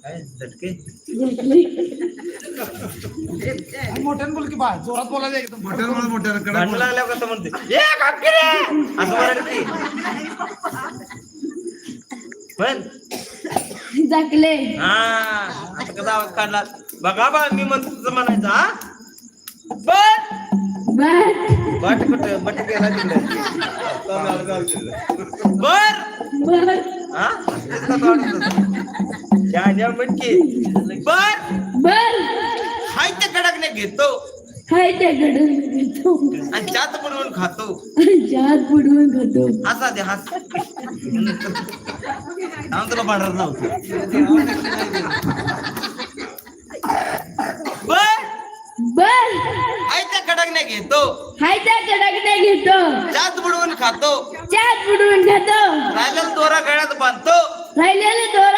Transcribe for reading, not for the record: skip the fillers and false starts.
काय झटके मोठ्यानं बोल की बा जोरात बोलायचं एकदम मोठ्यानं भांडण लागल्यावर कसं म्हणते ए काकी रे असं म्हणायची पण झाकले हा आता कसा आवाज काढला बघा बा मी म्हणतो तुझं म्हणायचं हा बट बर बट कुठं बट गेला तिकडे बर बर हा या म्हणकी बर बर हाय त्या कडकने घेतो हाय त्या घडून घेतो आणि चात बनवून खातो जात बुडवून खातो असा दे हात तुला पांढरत नव्हतं बर बर हाय त्या कडकने घेतो हाय त्या कडकने घेतो चात बुडवून खातो जात बुडवून खातो राहिलेला दोरा गळ्यात बांधतो राहिलेले दोरा